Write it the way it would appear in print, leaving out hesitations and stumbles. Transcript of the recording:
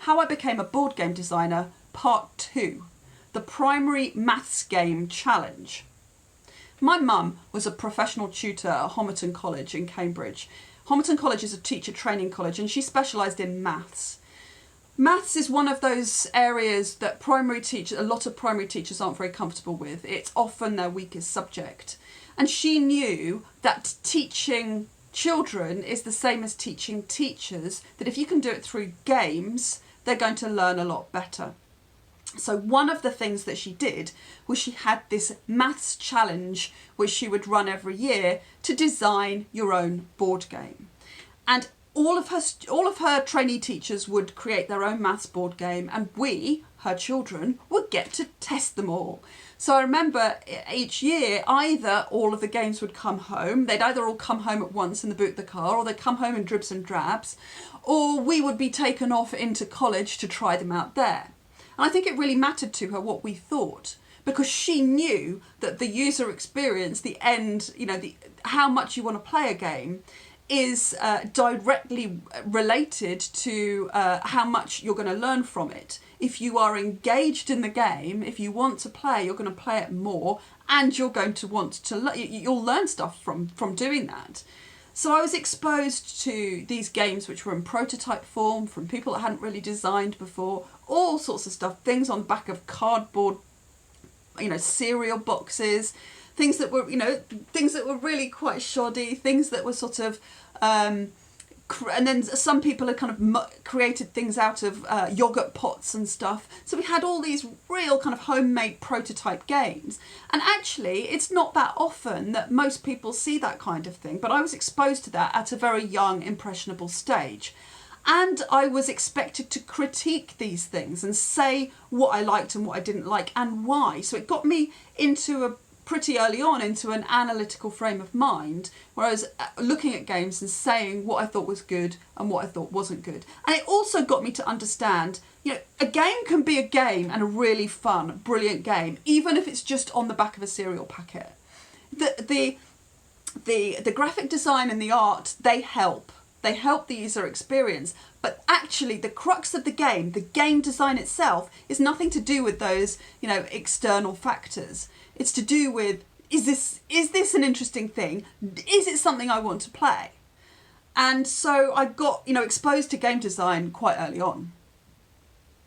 How I Became a Board Game Designer, Part 2, the Primary Maths Game Challenge. My mum was a professional tutor at Homerton College in Cambridge. Homerton College is a teacher training college and she specialised in maths. Maths is one of those areas that a lot of primary teachers aren't very comfortable with. It's often their weakest subject. And she knew that teaching children is the same as teaching teachers, that if you can do it through games, they're going to learn a lot better. So one of the things that she did was she had this maths challenge which she would run every year to design your own board game. And all of her trainee teachers would create their own maths board game, and we, her children, would get to test them all. So I remember each year either all of the games would come home, they'd either all come home at once in the boot of the car, or they'd come home in dribs and drabs, or we would be taken off into college to try them out there. And I think it really mattered to her what we thought, because she knew that the user experience, the end, how much you want to play a game, is directly related to how much you're going to learn from it. If you are engaged in the game, if you want to play, you're going to play it more, and you're going to want to you'll learn stuff from doing that. So I was exposed to these games which were in prototype form from people that hadn't really designed before, all sorts of stuff, things on the back of cardboard, cereal boxes, things that were really quite shoddy, things that were sort of, and then some people had kind of created things out of yogurt pots and stuff. So we had all these real kind of homemade prototype games. And actually, it's not that often that most people see that kind of thing, but I was exposed to that at a very young, impressionable stage. And I was expected to critique these things and say what I liked and what I didn't like and why. So it got me pretty early on into an analytical frame of mind where I was looking at games and saying what I thought was good and what I thought wasn't good. And it also got me to understand, a game can be a game and a really fun, brilliant game, even if it's just on the back of a cereal packet. The graphic design and the art, they help. They help the user experience, but actually the crux of the game design itself, is nothing to do with those, external factors. It's to do with, is this an interesting thing? Is it something I want to play? And so I got, exposed to game design quite early on.